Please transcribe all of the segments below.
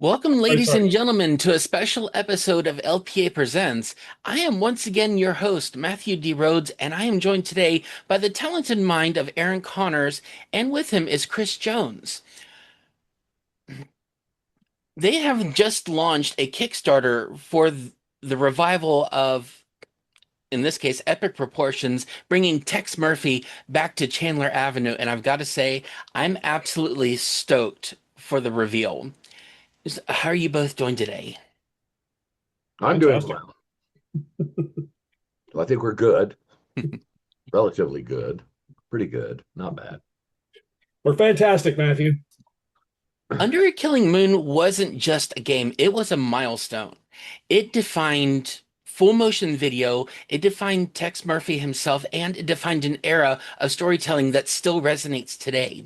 Welcome, Sorry, ladies sorry. and gentlemen, to a special episode of LPA Presents. I am once again your host, Matthew D. Rhodes, and I am joined today by the talented mind of Aaron Connors, and with him is Chris Jones. They have just launched a Kickstarter for the revival of, in this case, Epic Proportions, bringing Tex Murphy back to Chandler Avenue, and I've got to say, I'm absolutely stoked for the reveal. How are you both doing today? I'm I'm doing fantastic. well. I think we're good, relatively good, pretty good, not bad. We're fantastic, Matthew. Under a Killing Moon wasn't just a game, it was a milestone. It defined full motion video, it defined Tex Murphy himself, and it defined an era of storytelling that still resonates today.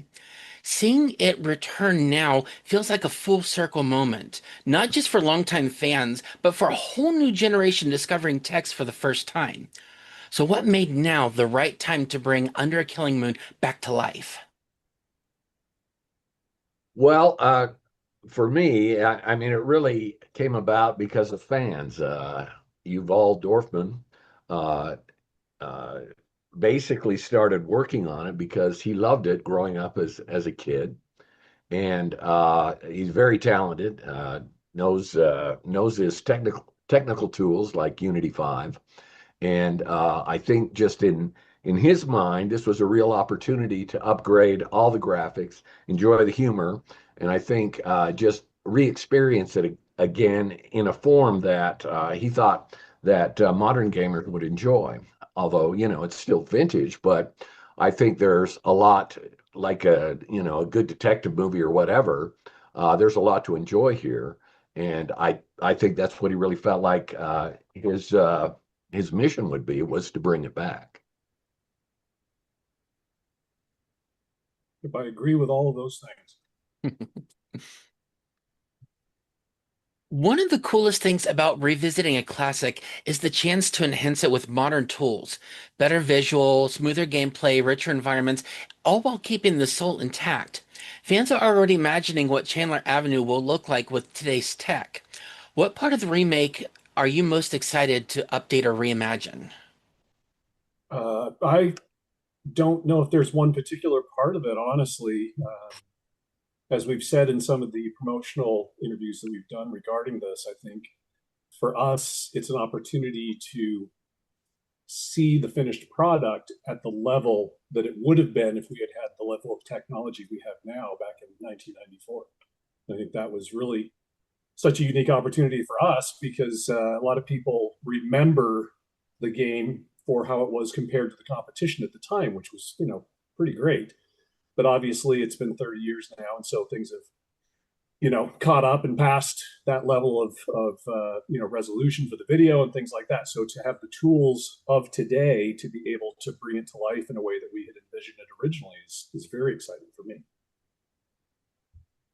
Seeing it return now feels like a full circle moment, not just for longtime fans, but for a whole new generation discovering Tex for the first time. So, what made now the right time to bring Under a Killing Moon back to life? Well, for me, I mean, it really came about because of fans. Yuval Dorfman uh, uh, basically started working on it because he loved it growing up as a kid, and he's very talented. Knows his technical tools like Unity 5. And I think just in his mind, this was a real opportunity to upgrade all the graphics, enjoy the humor, and I think just re-experience it again in a form that he thought that modern gamers would enjoy. Although, it's still vintage, but I think there's a lot like a good detective movie or whatever. There's a lot to enjoy here. And I think that's what he really felt like his mission would be was to bring it back. If I agree with all of those things. One of the coolest things about revisiting a classic is the chance to enhance it with modern tools, better visual, smoother gameplay, richer environments, all while keeping the soul intact. Fans are already imagining what Chandler Avenue will look like with today's tech. What part of the remake are you most excited to update or reimagine? I don't know if there's one particular part of it, honestly. As we've said in some of the promotional interviews that we've done regarding this, I think for us, it's an opportunity to see the finished product at the level that it would have been if we had had the level of technology we have now back in 1994. I think that was really such a unique opportunity for us because a lot of people remember the game for how it was compared to the competition at the time, which was, pretty great. But obviously, it's been 30 years now, and so things have, caught up and passed that level of resolution for the video and things like that. So to have the tools of today to be able to bring it to life in a way that we had envisioned it originally is very exciting for me.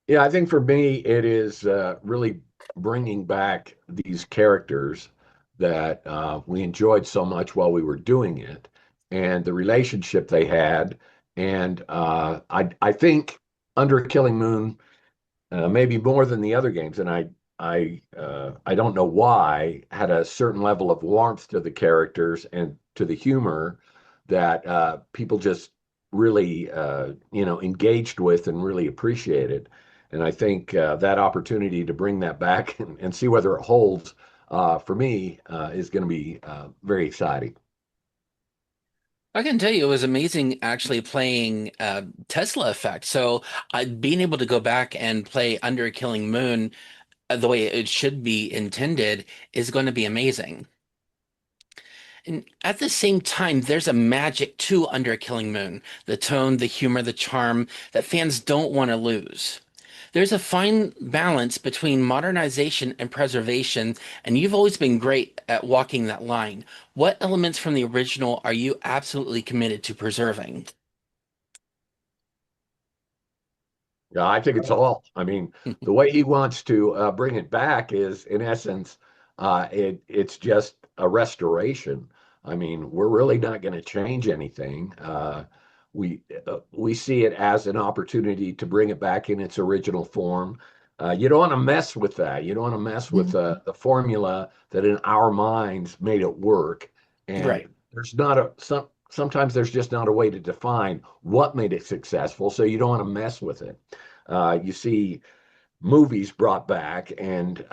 Yeah, I think for me, it is really bringing back these characters that we enjoyed so much while we were doing it, and the relationship they had. And I think Under Killing Moon, maybe more than the other games, and I don't know why, had a certain level of warmth to the characters and to the humor that people just really engaged with and really appreciated. And I think that opportunity to bring that back and see whether it holds for me is going to be very exciting. I can tell you it was amazing actually playing Tesla Effect. So being able to go back and play Under a Killing Moon the way it should be intended is going to be amazing. And at the same time, there's a magic to Under a Killing Moon, the tone, the humor, the charm that fans don't want to lose. There's a fine balance between modernization and preservation, and you've always been great at walking that line. What elements from the original are you absolutely committed to preserving? Yeah, I think it's all. I mean, the way he wants to bring it back is, in essence, it's just a restoration. I mean, we're really not going to change anything. We see it as an opportunity to bring it back in its original form. You don't want to mess with that. You don't want to mess with Mhm. the formula that in our minds made it work. And Right. there's not a sometimes there's just not a way to define what made it successful. So you don't want to mess with it. You see movies brought back, and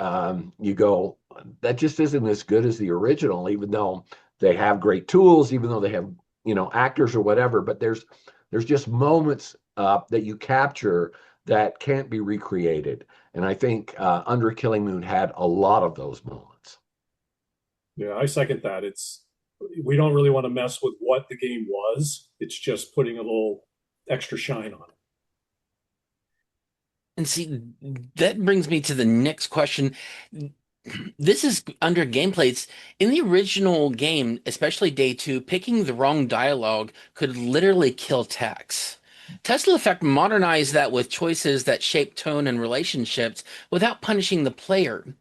you go, that just isn't as good as the original, even though they have great tools, even though they have actors or whatever. But there's just moments that you capture that can't be recreated, and I think Under Killing Moon had a lot of those moments. Yeah, I second that. We don't really want to mess with what the game was. It's just putting a little extra shine on it. And see, that brings me to the next question. This is under gameplay. It's in the original game, especially day two, picking the wrong dialogue could literally kill Tex. Tesla Effect modernized that with choices that shape tone and relationships without punishing the player.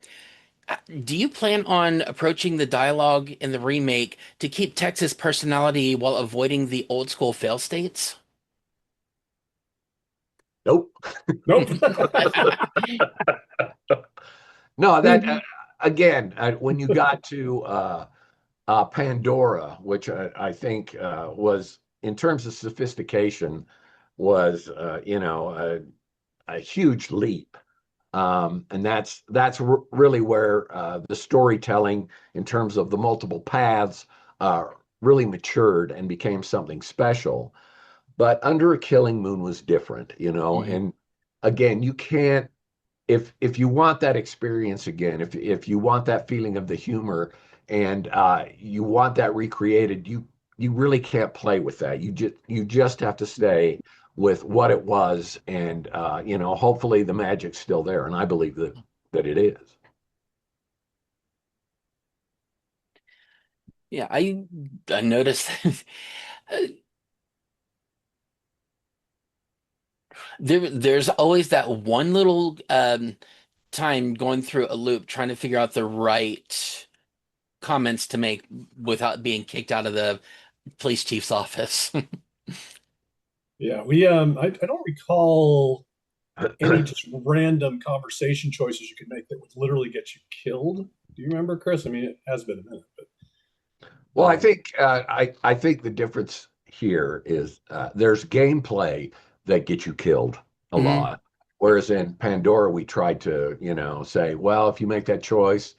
Do you plan on approaching the dialogue in the remake to keep Tex's personality while avoiding the old school fail states? Nope. Nope. No, that again, when you got to Pandora, which I think was, in terms of sophistication, was a huge leap. And that's really where the storytelling, in terms of the multiple paths, really matured and became something special. But Under a Killing Moon was different, Mhm. and again, you can't, if you want that experience again, if you want that feeling of the humor, and you want that recreated, you really can't play with that. You just have to stay with what it was, and hopefully the magic's still there, and I believe that it is. Yeah, I noticed there's always that one little time going through a loop trying to figure out the right comments to make without being kicked out of the police chief's office. Yeah, I don't recall any just random conversation choices you could make that would literally get you killed. Do you remember, Chris? I mean, it has been a minute, but Well, I think the difference here is there's gameplay that gets you killed a Mhm. lot, whereas in Pandora we tried to say, well, if you make that choice,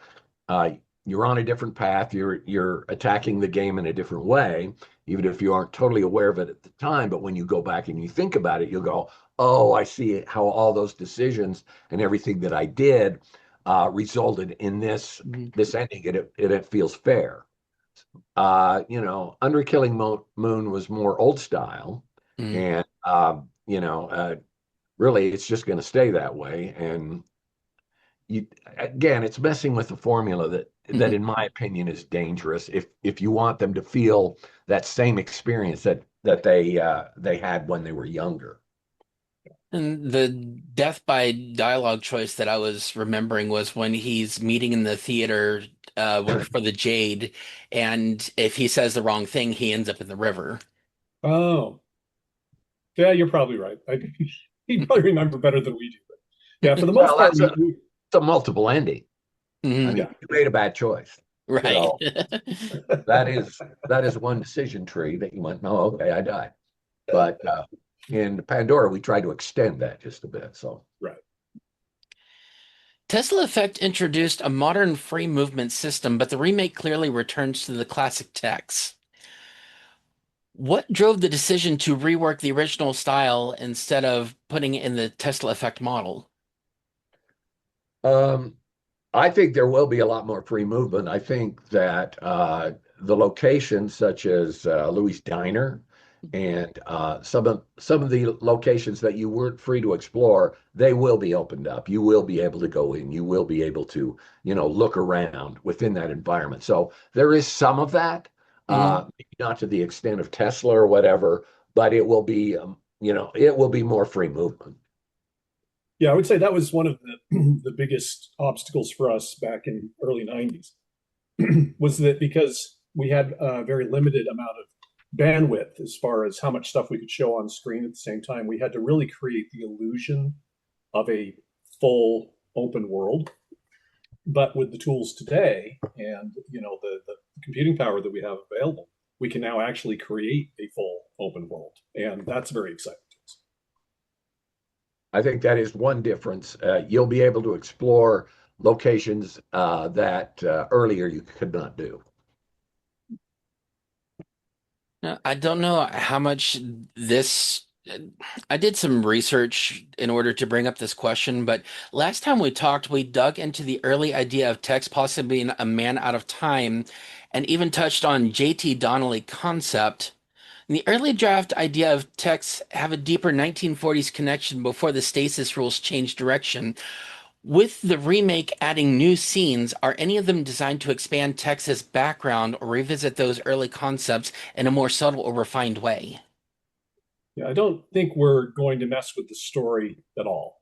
uh, you're on a different path. You're attacking the game in a different way, even if you aren't totally aware of it at the time. But when you go back and you think about it, you'll go, "Oh, I see how all those decisions and everything that I did resulted in this Mhm. this ending, and it feels fair." Under Killing Moon was more old style, Mhm. and really, it's just going to stay that way. And you again, it's messing with the formula that Mhm. in my opinion is dangerous if you want them to feel that same experience that they had when they were younger. And the death by dialogue choice that I was remembering was when he's meeting in the theater for the Jade, and if he says the wrong thing, he ends up in the river. oh, yeah, you're probably right. You probably remember better than we do. But yeah, for the most Well, part, it's a multiple ending. I Mhm. mean, yeah, you made a bad choice. Right. So that is one decision tree that you went, no, okay, I died. But in Pandora, we tried to extend that just a bit. So right. Tesla Effect introduced a modern free movement system, but the remake clearly returns to the classic text. What drove the decision to rework the original style instead of putting it in the Tesla Effect model? um, I think there will be a lot more free movement. I think that the locations such as Louis Diner and some of the locations that you weren't free to explore, they will be opened up. You will be able to go in. You will be able to, look around within that environment. So there is some of that, Mhm. maybe not to the extent of Tesla or whatever, but it will be, it will be more free movement. Yeah, I would say that was one of the the biggest obstacles for us back in early '90s was that because we had a very limited amount of bandwidth as far as how much stuff we could show on screen at the same time, we had to really create the illusion of a full open world. But with the tools today and the computing power that we have available, we can now actually create a full open world, and that's very exciting to us. I think that is one difference. You'll be able to explore locations that earlier you could not do. I don't know how much this. I did some research in order to bring up this question, but last time we talked, we dug into the early idea of Tex possibly being a man out of time and even touched on JT Donnelly concept. And the early draft idea of Tex have a deeper 1940s connection before the stasis rules changed direction. With the remake adding new scenes, are any of them designed to expand Tex's background or revisit those early concepts in a more subtle or refined way? Yeah, I don't think we're going to mess with the story at all.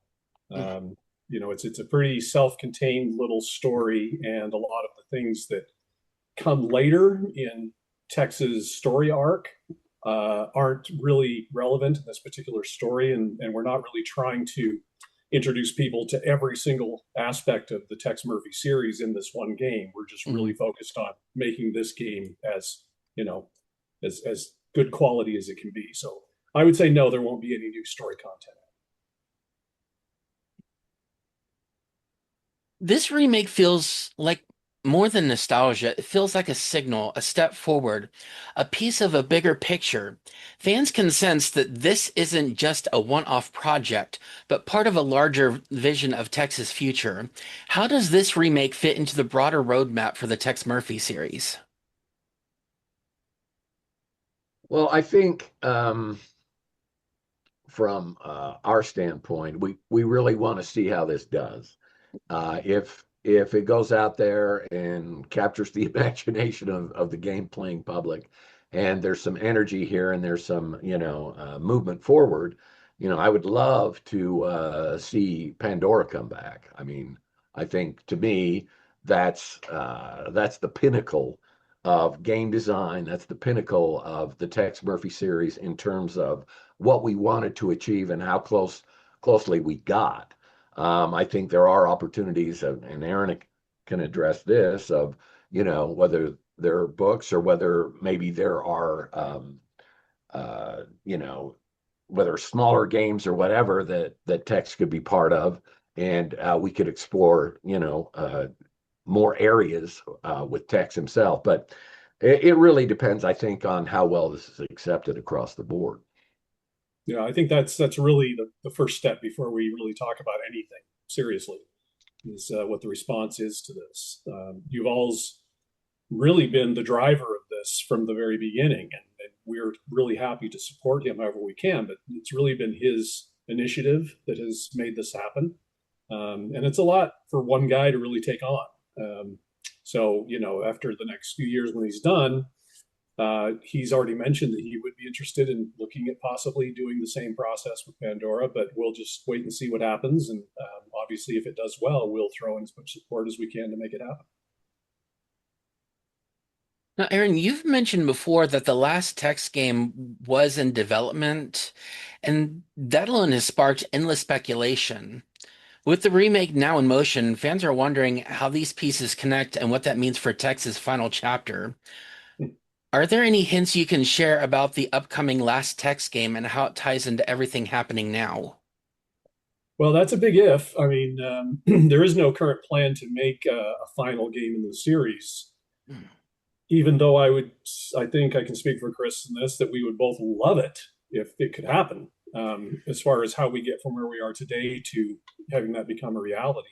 Mm. It's a pretty self-contained little story, and a lot of the things that come later in Tex's story arc aren't really relevant in this particular story, and we're not really trying to introduce people to every single aspect of the Tex Murphy series in this one game. We're just really Mhm. focused on making this game as you know as good quality as it can be. So I would say no, there won't be any new story content. This remake feels like more than nostalgia. It feels like a signal, a step forward, a piece of a bigger picture. Fans can sense that this isn't just a one-off project, but part of a larger vision of Tex's future. How does this remake fit into the broader roadmap for the Tex Murphy series? Well, I think from our standpoint, we really want to see how this does. If it goes out there and captures the imagination of the game playing public, and there's some energy here and there's some movement forward, I would love to see Pandora come back. I mean, I think to me that's the pinnacle of game design. That's the pinnacle of the Tex Murphy series in terms of what we wanted to achieve and how closely we got. I think there are opportunities, and Aaron can address this, of whether there are books or whether maybe there are whether smaller games or whatever that text could be part of, and we could explore more areas with Tex himself. But it really depends, I think, on how well this is accepted across the board. Yeah, I think that's really the first step before we really talk about anything seriously, is what the response is to this. You've alls really been the driver of this from the very beginning, and we're really happy to support him however we can. But it's really been his initiative that has made this happen, and it's a lot for one guy to really take on. So after the next few years when he's done, he's already mentioned that he would be interested in looking at possibly doing the same process with Pandora, but we'll just wait and see what happens. And obviously, if it does well, we'll throw in as much support as we can to make it happen. Now, Aaron, you've mentioned before that the last text game was in development, and that alone has sparked endless speculation. With the remake now in motion, fans are wondering how these pieces connect and what that means for Tex's final chapter. Are there any hints you can share about the upcoming Last Text game and how it ties into everything happening now? Well, that's a big if. I mean, there is no current plan to make a final game in the series, even though I think I can speak for Chris in this, that we would both love it if it could happen. As far as how we get from where we are today to having that become a reality,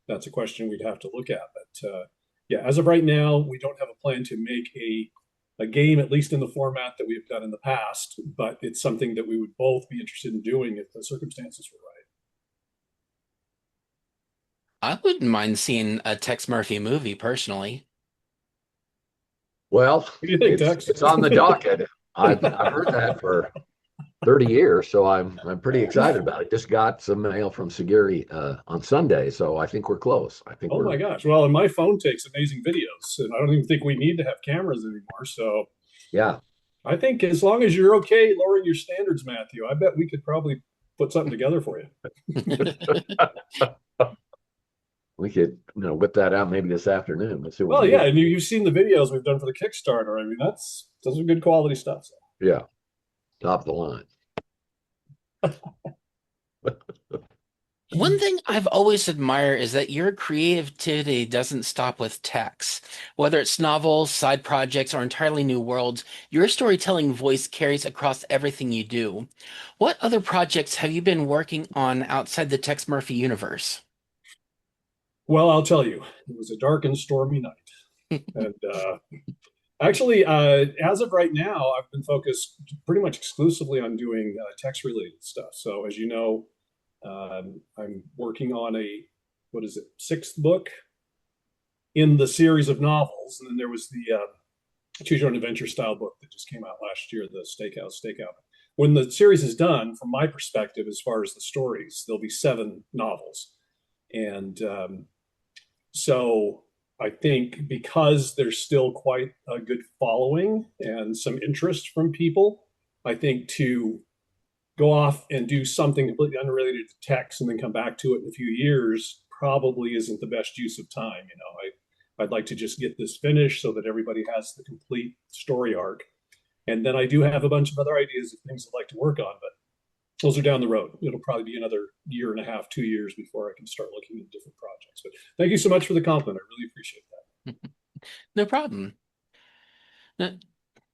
that's a question we'd have to look at. But yeah, as of right now, we don't have a plan to make a game, at least in the format that we've done in the past. But it's something that we would both be interested in doing if the circumstances were right. I wouldn't mind seeing a Tex Murphy movie personally. Well, What do you think, it's Tex? it's on the docket. I've heard that for 30 years, so I'm pretty excited about it. Just got some mail from Sagiri on Sunday, so I think we're close. I think Oh we're my gosh. Well, and my phone takes amazing videos, and I don't even think we need to have cameras anymore. So yeah. I think as long as you're okay lowering your standards, Matthew, I bet we could probably put something together for you. We could, whip that out maybe this afternoon. Let's see what we Well, can yeah, do. and you've seen the videos we've done for the Kickstarter. I mean, those are good quality stuff. So. Yeah, top of the line. One thing I've always admired is that your creativity doesn't stop with text. Whether it's novels, side projects, or entirely new worlds, your storytelling voice carries across everything you do. What other projects have you been working on outside the Tex Murphy universe? Well, I'll tell you, it was a dark and stormy night, and actually, as of right now, I've been focused pretty much exclusively on doing text-related stuff. So, as you know, I'm working on what is it, sixth book in the series of novels, and then there was the Choose Your Own Adventure style book that just came out last year, the Steakhouse Stakeout. When the series is done, from my perspective, as far as the stories, there'll be seven novels, and so I think because there's still quite a good following and some interest from people, I think to go off and do something completely unrelated to text and then come back to it in a few years probably isn't the best use of time. I'd like to just get this finished so that everybody has the complete story arc. And then I do have a bunch of other ideas of things I'd like to work on, but those are down the road. It'll probably be another year and a half, 2 years before I can start looking at different projects. But thank you so much for the compliment. I really appreciate that. No problem. Now,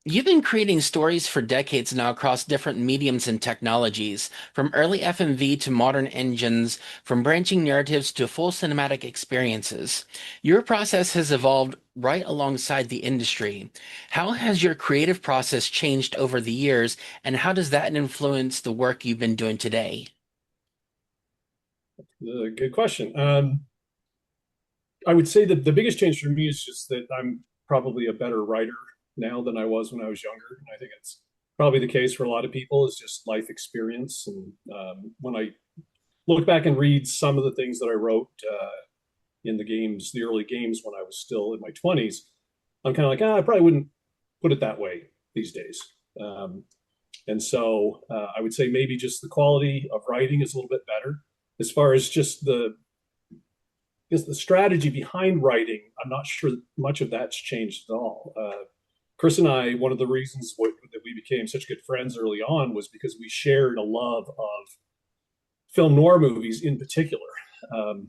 you've been creating stories for decades now across different mediums and technologies, from early FMV to modern engines, from branching narratives to full cinematic experiences. Your process has evolved right alongside the industry. How has your creative process changed over the years, and how does that influence the work you've been doing today? Good question. I would say that the biggest change for me is just that I'm probably a better writer now than I was when I was younger. And I think it's probably the case for a lot of people is just life experience. And when I look back and read some of the things that I wrote in the early games when I was still in my 20s, I'm kind of like, I probably wouldn't put it that way these days. Um, and so I would say maybe just the quality of writing is a little bit better. As far as just the strategy behind writing, I'm not sure that much of that's changed at all. Chris and I, one of the reasons that we became such good friends early on was because we shared a love of film noir movies in particular. Um,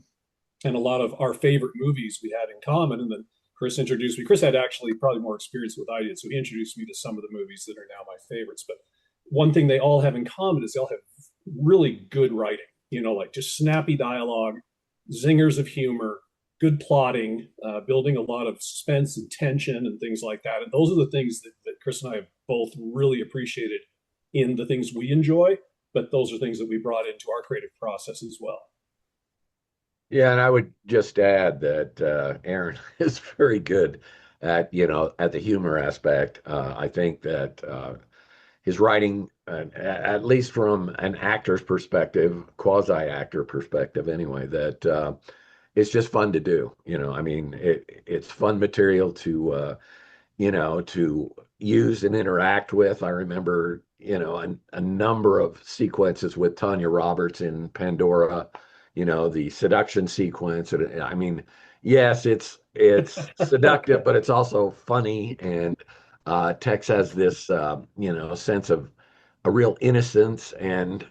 and a lot of our favorite movies we had in common. And then Chris introduced me. Chris had actually probably more experience with I did, so he introduced me to some of the movies that are now my favorites. But one thing they all have in common is they all have really good writing. Like just snappy dialogue, zingers of humor, good plotting, building a lot of suspense and tension and things like that. And those are the things that Chris and I have both really appreciated in the things we enjoy. But those are things that we brought into our creative process as well. Yeah, and I would just add that Aaron is very good at the humor aspect. I think that his writing, at least from an actor's perspective, quasi-actor perspective anyway, that it's just fun to do. I mean, it's fun material to use and interact with. I remember, a number of sequences with Tanya Roberts in Pandora, the seduction sequence. I mean, yes, it's seductive, but it's also funny. And Tex has this, sense of a real innocence and,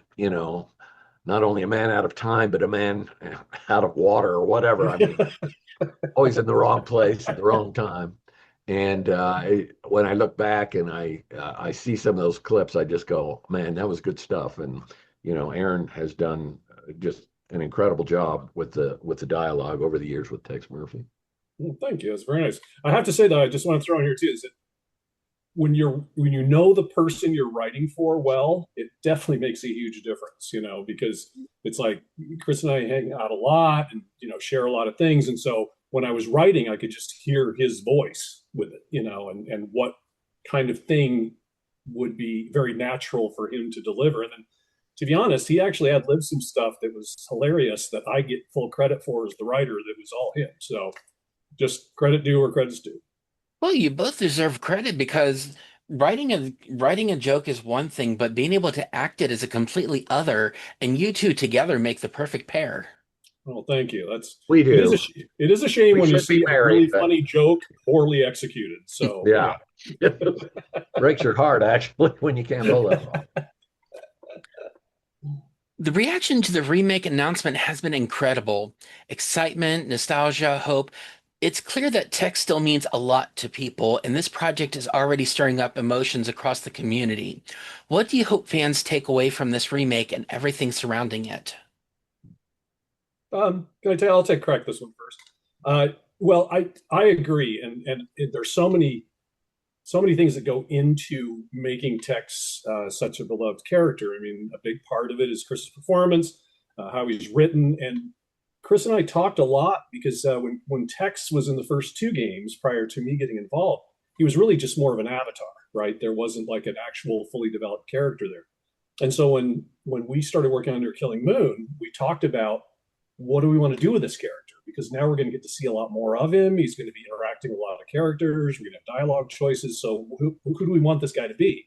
not only a man out of time, but a man out of water or whatever. I mean, always in the wrong place at the wrong time. And when I look back and I see some of those clips, I just go, man, that was good stuff. And Aaron has done just an incredible job with the dialogue over the years with Tex Murphy. Well, thank you. That's very nice. I have to say though, I just want to throw in here too, is that when you know the person you're writing for well, it definitely makes a huge difference, because it's like Chris and I hang out a lot and share a lot of things. And so when I was writing, I could just hear his voice with it, and what kind of thing would be very natural for him to deliver. And then to be honest, he actually had lived some stuff that was hilarious that I get full credit for as the writer that was all him. So just credit due where credit's due. Well, you both deserve credit because Writing a joke is one thing, but being able to act it is a completely other, and you two together make the perfect pair. Well, thank you. We It is do. it is a shame We when you should be see a married, really but funny joke poorly executed. So yeah. yeah. Breaks your heart actually when you can't pull that off. The reaction to the remake announcement has been incredible. Excitement, nostalgia, hope. It's clear that tech still means a lot to people, and this project is already stirring up emotions across the community. What do you hope fans take away from this remake and everything surrounding it? Can I tell you, I'll take crack this one first. Well, I agree, and there's so many things that go into making Tex such a beloved character. I mean, a big part of it is Chris's performance, how he's written, and Chris and I talked a lot because when Tex was in the first two games prior to me getting involved, he was really just more of an avatar, right? There wasn't like an actual fully developed character there. And so when we started working under Killing Moon, we talked about what do we want to do with this character? Because now we're going to get to see a lot more of him. He's going to be interacting with a lot of characters. We're going to have dialogue choices. So who do we want this guy to be?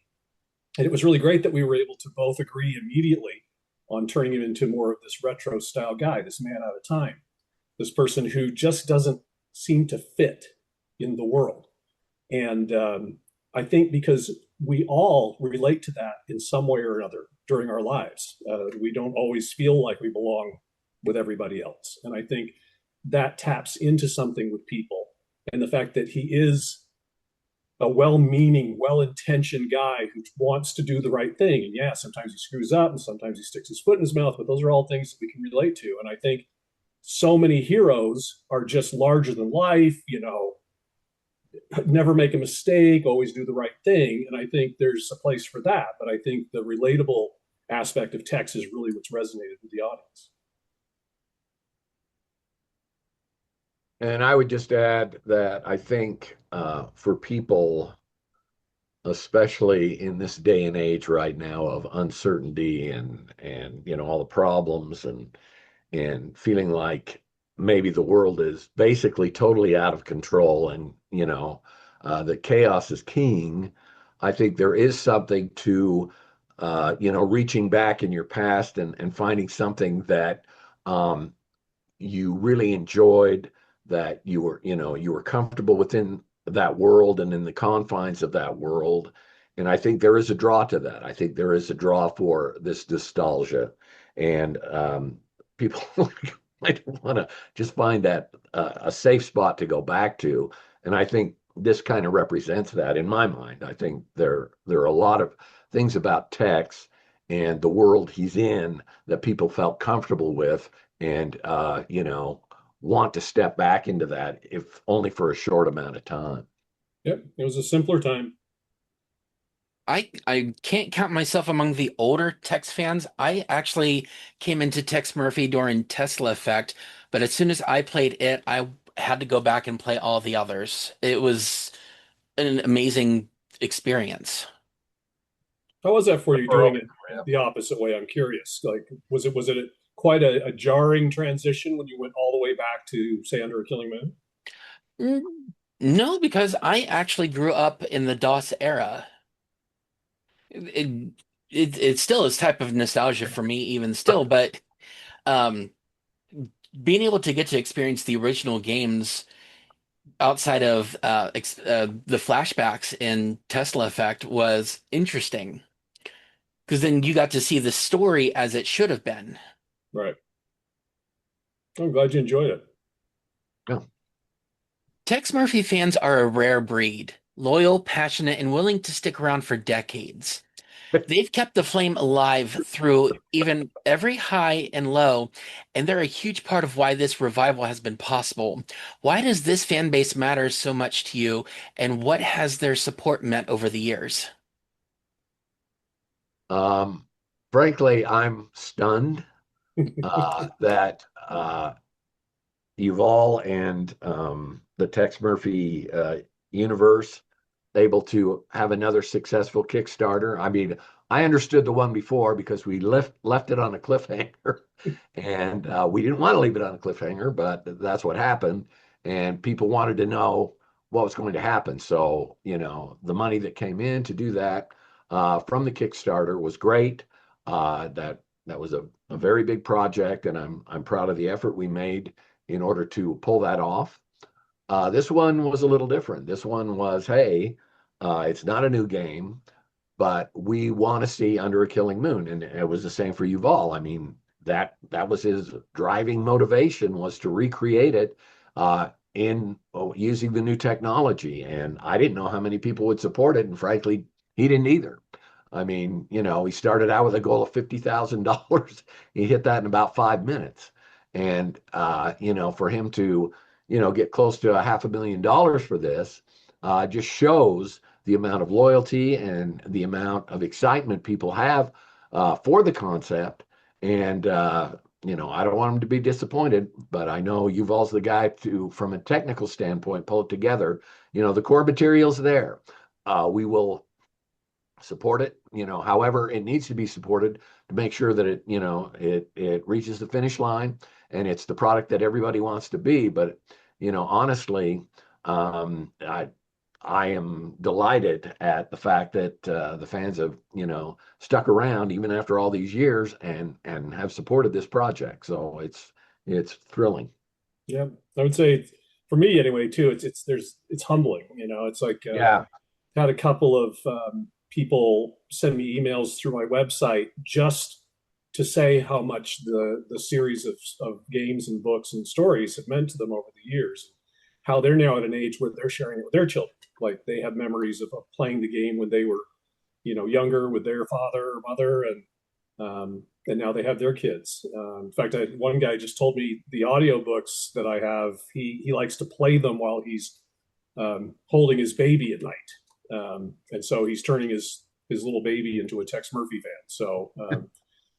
And it was really great that we were able to both agree immediately on turning him into more of this retro style guy, this man out of time, this person who just doesn't seem to fit in the world. And I think because we all relate to that in some way or another during our lives, we don't always feel like we belong with everybody else. And I think that taps into something with people. And the fact that he is a well-meaning, well-intentioned guy who wants to do the right thing. And yeah, sometimes he screws up and sometimes he sticks his foot in his mouth, but those are all things that we can relate to. And I think so many heroes are just larger than life, never make a mistake, always do the right thing. And I think there's a place for that. But I think the relatable aspect of Tex is really what's resonated with the audience. And I would just add that I think for people, especially in this day and age right now of uncertainty and all the problems and feeling like maybe the world is basically totally out of control and the chaos is king. I think there is something to reaching back in your past and finding something that um, you really enjoyed, that you were comfortable within that world and in the confines of that world. And I think there is a draw to that. I think there is a draw for this nostalgia, and people might want to just find that a safe spot to go back to. And I think this kind of represents that in my mind. I think there are a lot of things about Tex and the world he's in that people felt comfortable with, and want to step back into that, if only for a short amount of time. Yep, it was a simpler time. I can't count myself among the older Tex fans. I actually came into Tex Murphy during Tesla Effect, but as soon as I played it, I had to go back and play all the others. It was an amazing experience. How was that for you For doing all- it the opposite way? I'm curious. Like, was it quite a jarring transition when you went all the way back to say Under a Killing Moon? Mm, No, because I actually grew up in the DOS era. It, it still is type of nostalgia for me even still, but um, being able to get to experience the original games outside of the flashbacks in Tesla Effect was interesting because then you got to see the story as it should have been. Right. I'm glad you enjoyed it. Yeah. Tex Murphy fans are a rare breed, loyal, passionate, and willing to stick around for decades. They've kept the flame alive through even every high and low, and they're a huge part of why this revival has been possible. Why does this fan base matter so much to you, and what has their support meant over the years? Um, Frankly, I'm stunned that Yuval and the Tex Murphy universe able to have another successful Kickstarter. I mean, I understood the one before because we left it on a cliffhanger, and we didn't want to leave it on a cliffhanger, but that's what happened. And people wanted to know what was going to happen. So, the money that came in to do that from the Kickstarter was great. That was a very big project, and I'm proud of the effort we made in order to pull that off. This one was a little different. This one was, hey, it's not a new game, but we want to see Under a Killing Moon, and it was the same for Yuval. I mean, that was his driving motivation, was to recreate it in using the new technology. And I didn't know how many people would support it, and frankly, he didn't either. I mean, he started out with a goal of $50,000. He hit that in about 5 minutes, and for him to get close to a $500,000 for this just shows the amount of loyalty and the amount of excitement people have for the concept. And I don't want them to be disappointed, but I know Yuval's the guy to, from a technical standpoint, pull it together. The core material's there. We will support it, however it needs to be supported to make sure that it reaches the finish line and it's the product that everybody wants to be. But honestly, I am delighted at the fact that the fans have stuck around even after all these years and have supported this project. So it's thrilling. Yeah, I would say for me anyway too. It's humbling. It's like Yeah. had a couple of people send me emails through my website just to say how much the series of games and books and stories have meant to them over the years. How they're now at an age where they're sharing it with their children. Like they have memories of playing the game when they were, younger with their father or mother, and now they have their kids. In fact, one guy just told me the audiobooks that I have, he likes to play them while he's holding his baby at night. And so he's turning his little baby into a Tex Murphy fan. So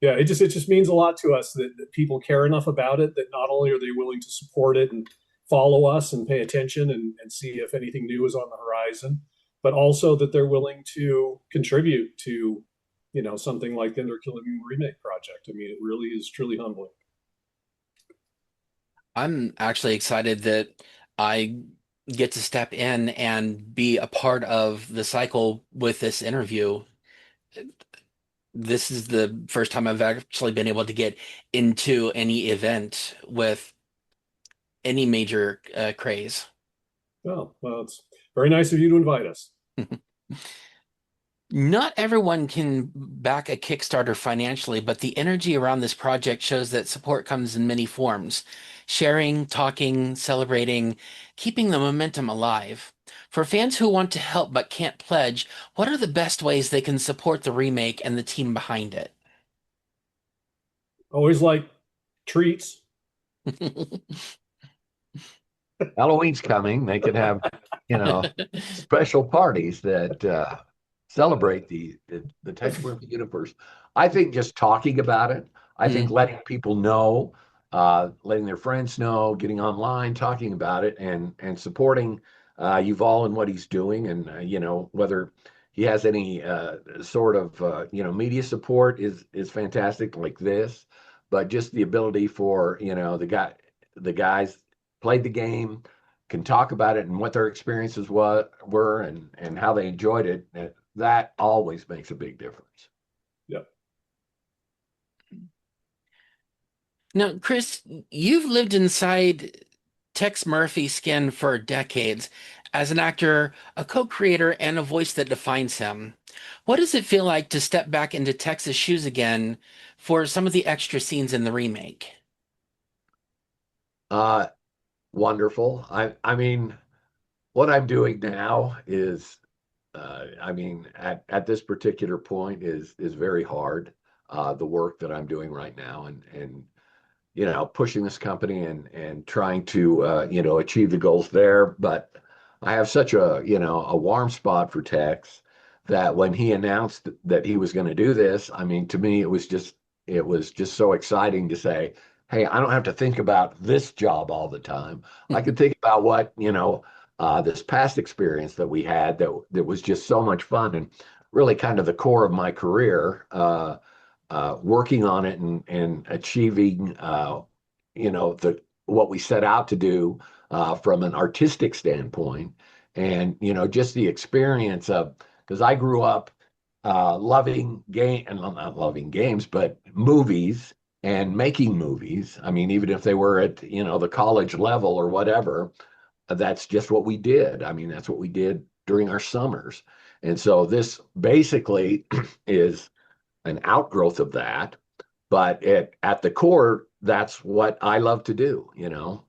yeah, it just means a lot to us that people care enough about it that not only are they willing to support it and follow us and pay attention and see if anything new is on the horizon, but also that they're willing to contribute to something like the Under Killing Moon remake project. I mean, it really is truly humbling. I'm actually excited that I get to step in and be a part of the cycle with this interview. This is the first time I've actually been able to get into any event with any major craze. Well, it's very nice of you to invite us. Not everyone can back a Kickstarter financially, but the energy around this project shows that support comes in many forms. Sharing, talking, celebrating, keeping the momentum alive. For fans who want to help but can't pledge, what are the best ways they can support the remake and the team behind it? Always like treats. Halloween's coming. They could have, you know, special parties that celebrate the Tex Murphy universe. I think just talking about it, I think Mm. letting people know, letting their friends know, getting online, talking about it, and supporting Yuval and what he's doing, and whether he has any sort of media support is fantastic, like this, but just the ability for the guys played the game, can talk about it and what their experiences were and how they enjoyed it. That always makes a big difference. Yeah. Now, Chris, you've lived inside Tex Murphy's skin for decades as an actor, a co-creator, and a voice that defines him. What does it feel like to step back into Tex's shoes again for some of the extra scenes in the remake? Uh, Wonderful. I mean, what I'm doing now is, I mean, at this particular point is very hard. The work that I'm doing right now, and pushing this company and trying to achieve the goals there. But I have such a warm spot for Tex that when he announced that he was going to do this, I mean, to me it was just so exciting to say, hey, I don't have to think about this job all the time. I can think about what this past experience that we had that was just so much fun and really kind of the core of my career. Working on it and achieving, the what we set out to do from an artistic standpoint. And, just the experience of, because I grew up loving game and not loving games, but movies and making movies. I mean, even if they were at, the college level or whatever, that's just what we did. I mean, that's what we did during our summers. And so this basically is an outgrowth of that, but at the core, that's what I love to do.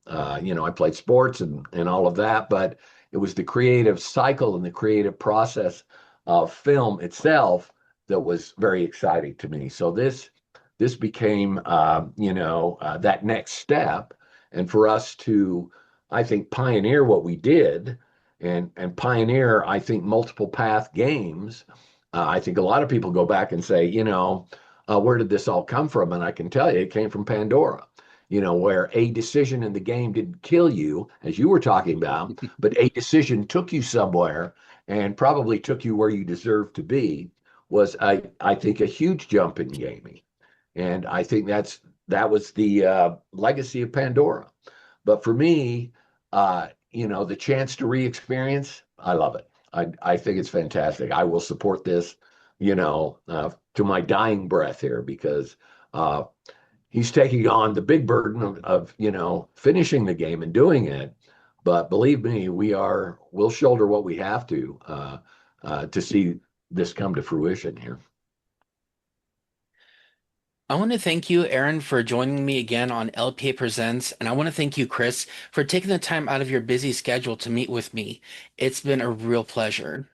I played sports and all of that, but it was the creative cycle and the creative process of film itself that was very exciting to me. So this became, that next step, and for us to, I think, pioneer what we did, and pioneer, I think, multiple path games. I think a lot of people go back and say, where did this all come from? And I can tell you, it came from Pandora, where a decision in the game didn't kill you, as you were talking about, but a decision took you somewhere and probably took you where you deserve to be, was, I think, a huge jump in gaming. And I think that was the legacy of Pandora. But for me, the chance to re-experience, I love it. I think it's fantastic. I will support this, to my dying breath here, because uh, he's taking on the big burden of, finishing the game and doing it. But believe me, we'll shoulder what we have to see this come to fruition here. I want to thank you, Aaron, for joining me again on LPA Presents, and I want to thank you, Chris, for taking the time out of your busy schedule to meet with me. It's been a real pleasure.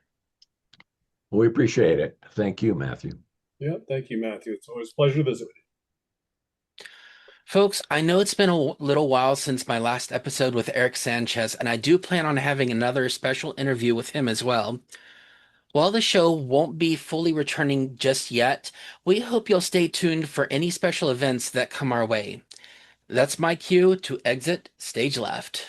We appreciate it. Thank you, Matthew. Yeah, thank you, Matthew. It's always a pleasure to visit with Folks, I know it's been a little while since my last episode with Eric Sanchez, and I do plan on having another special interview with him as well. While the show won't be fully returning just yet, we hope you'll stay tuned for any special events that come our way. That's my cue to exit stage left.